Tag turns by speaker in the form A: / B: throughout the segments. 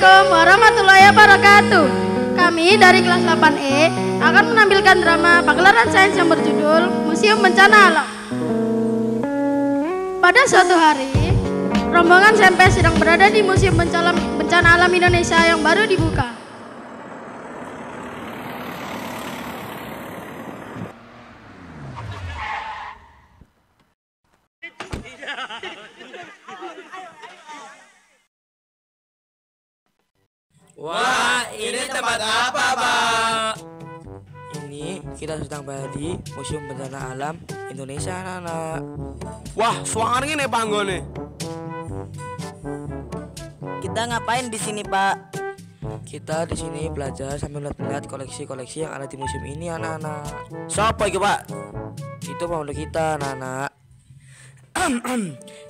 A: Assalamualaikum warahmatullahi wabarakatuh. Kami dari kelas 8E akan menampilkan drama pagelaran sains yang berjudul Museum Bencana Alam. Pada suatu hari, rombongan SMP sedang berada di Museum Bencana Alam Indonesia yang baru dibuka.
B: Wah, ini tempat apa, Pak?
C: Ini kita sedang berada di Museum Bencana Alam Indonesia, anak-anak.
B: Wah, suangan ini panggone.
D: Kita ngapain di sini, Pak?
C: Kita di sini belajar sambil melihat koleksi-koleksi yang ada di museum ini, anak-anak.
B: Siapa itu, Pak?
C: Itu pemandu kita, anak-anak.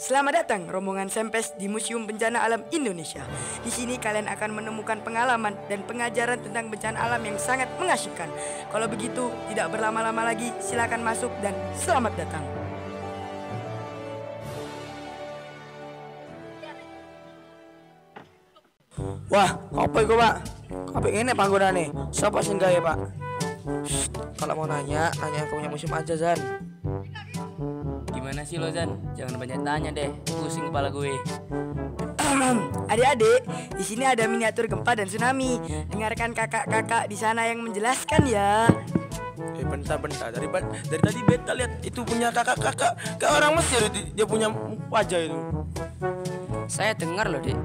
D: Selamat datang rombongan Sempes di Museum Bencana Alam Indonesia. Di sini kalian akan menemukan pengalaman dan pengajaran tentang bencana alam yang sangat mengasyikan. Kalau begitu, tidak berlama-lama lagi, silakan masuk dan selamat datang.
B: Wah, apa itu, Pak? Apa ini panggonane? Siapa sing gawe, Pak?
C: Kalau mau nanya ke punya museum aja, Zan.
E: Gimana sih lo, Zan? Jangan banyak tanya deh, pusing kepala gue.
D: Adik-adik, di sini ada miniatur gempa dan tsunami. Dengarkan kakak-kakak di sana yang menjelaskan ya.
B: Bentar. Dari tadi beta lihat itu punya kakak-kakak. Kayak orang Mesir, dia punya wajah itu.
E: Saya dengar loh, Dek.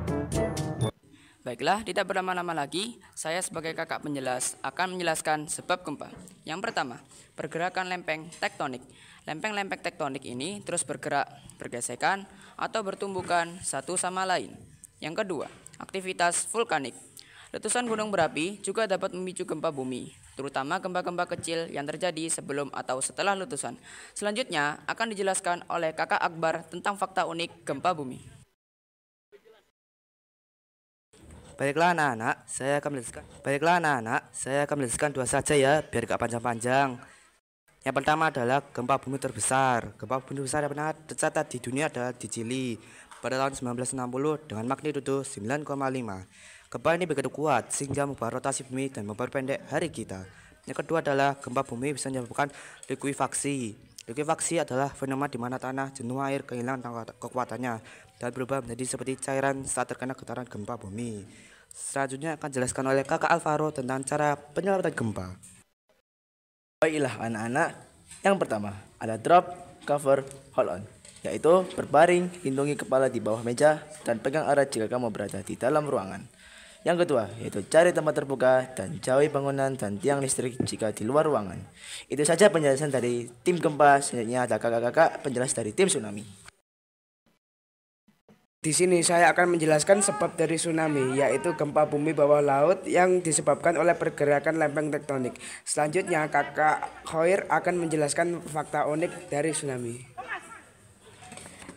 E: Baiklah, tidak berlama-lama lagi, saya sebagai kakak penjelas akan menjelaskan sebab gempa. Yang pertama, pergerakan lempeng tektonik. Lempeng-lempeng tektonik ini terus bergerak, bergesekan, atau bertumbukan satu sama lain. Yang kedua, aktivitas vulkanik. Letusan gunung berapi juga dapat memicu gempa bumi, terutama gempa-gempa kecil yang terjadi sebelum atau setelah letusan. Selanjutnya akan dijelaskan oleh kakak Akbar tentang fakta unik gempa bumi.
C: Baiklah anak-anak, saya akan menjelaskan dua saja ya, biar gak panjang-panjang. Yang pertama adalah gempa bumi terbesar. Gempa bumi terbesar yang pernah tercatat di dunia adalah di Chili pada tahun 1960 dengan magnitudo 9,5. Gempa ini begitu kuat sehingga mengubah rotasi bumi dan memperpendek hari kita. Yang kedua adalah gempa bumi bisa menyebabkan likuifaksi. Likuifaksi adalah fenomena di mana tanah jenuh air kehilangan kekuatannya dan berubah menjadi seperti cairan saat terkena getaran gempa bumi. Selanjutnya akan dijelaskan oleh kakak Alvaro tentang cara penyelamatan gempa.
F: Baiklah anak-anak, yang pertama ada drop, cover, hold on, yaitu berbaring, lindungi kepala di bawah meja, dan pegang erat jika kamu berada di dalam ruangan. Yang kedua, yaitu cari tempat terbuka dan jauhi bangunan dan tiang listrik jika di luar ruangan. Itu saja penjelasan dari tim gempa. Selanjutnya ada kakak-kakak penjelas dari tim tsunami.
G: Di sini saya akan menjelaskan sebab dari tsunami, yaitu gempa bumi bawah laut yang disebabkan oleh pergerakan lempeng tektonik. Selanjutnya kakak Khoir akan menjelaskan fakta unik dari tsunami.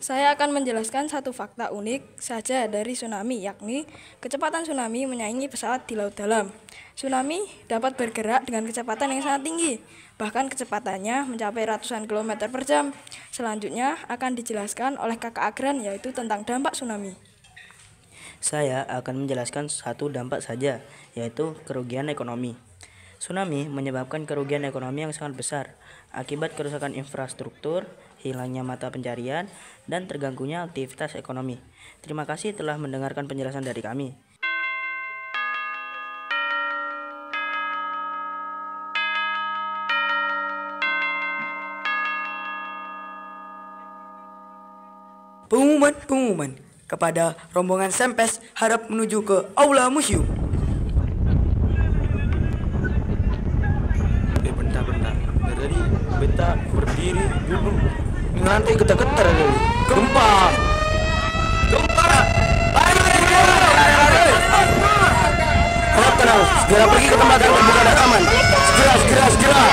H: Saya akan menjelaskan satu fakta unik saja dari tsunami, yakni kecepatan tsunami menyaingi pesawat di laut dalam. Tsunami dapat bergerak dengan kecepatan yang sangat tinggi, bahkan kecepatannya mencapai ratusan kilometer per jam. Selanjutnya akan dijelaskan oleh kakak Agran, yaitu tentang dampak tsunami.
D: Saya akan menjelaskan satu dampak saja, yaitu kerugian ekonomi. Tsunami menyebabkan kerugian ekonomi yang sangat besar akibat kerusakan infrastruktur, hilangnya mata pencarian, dan terganggunya aktivitas ekonomi. Terima kasih telah mendengarkan penjelasan dari kami.
G: Pengumuman kepada rombongan Sempes harap menuju ke Aula Museum.
B: Bentar. Dari beta berdiri dulu. Nanti getar-getar dulu. Gempa. Harap tenang, segera pergi ke tempat yang terbuka dan aman. Segera.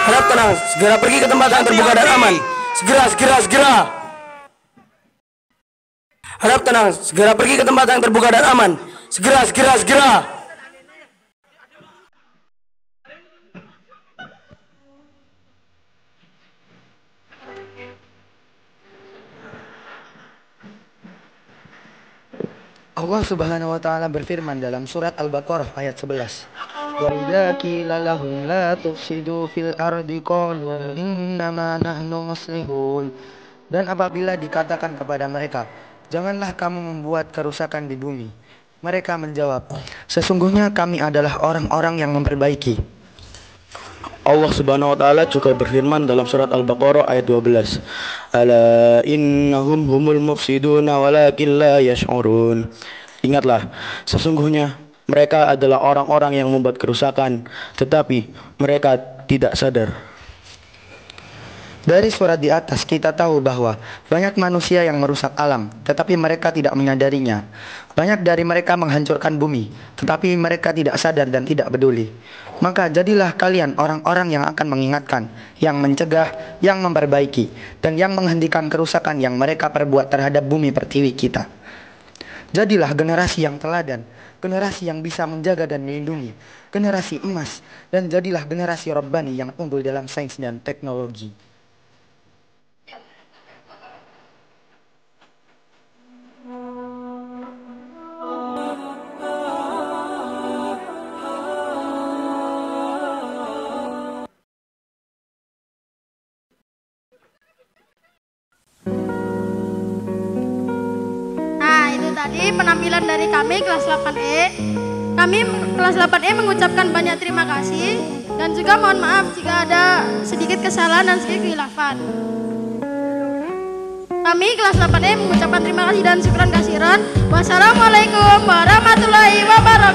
B: Harap tenang, segera pergi ke tempat yang terbuka dan aman. Segera. Harap tenang, segera pergi ke tempat yang terbuka dan aman. Segera.
I: Allah Subhanahu wa taala berfirman dalam surat Al-Baqarah ayat 11. Wa idza qila lahum la tufsidu fil ardi qalu innama nahnu muslihun. Dan apabila dikatakan kepada mereka, janganlah kamu membuat kerusakan di bumi, mereka menjawab, sesungguhnya kami adalah orang-orang yang memperbaiki.
J: Allah Subhanahu wa taala juga berfirman dalam surat Al-Baqarah ayat 12. Ala innahum humul mufsiduna walakin la yash'urun. Ingatlah, sesungguhnya mereka adalah orang-orang yang membuat kerusakan, tetapi mereka tidak sadar.
I: Dari surat di atas kita tahu bahwa banyak manusia yang merusak alam, tetapi mereka tidak menyadarinya. Banyak dari mereka menghancurkan bumi, tetapi mereka tidak sadar dan tidak peduli. Maka jadilah kalian orang-orang yang akan mengingatkan, yang mencegah, yang memperbaiki, dan yang menghentikan kerusakan yang mereka perbuat terhadap bumi pertiwi kita. Jadilah generasi yang teladan, generasi yang bisa menjaga dan melindungi, generasi emas, dan jadilah generasi Rabbani yang unggul dalam sains dan teknologi.
A: Tadi penampilan dari kami kelas 8E. Kami kelas 8E mengucapkan banyak terima kasih dan juga mohon maaf jika ada sedikit kesalahan dan sedikit khilafan. Kami kelas 8E mengucapkan terima kasih dan syukran kasiran. Wassalamualaikum warahmatullahi wabarakatuh.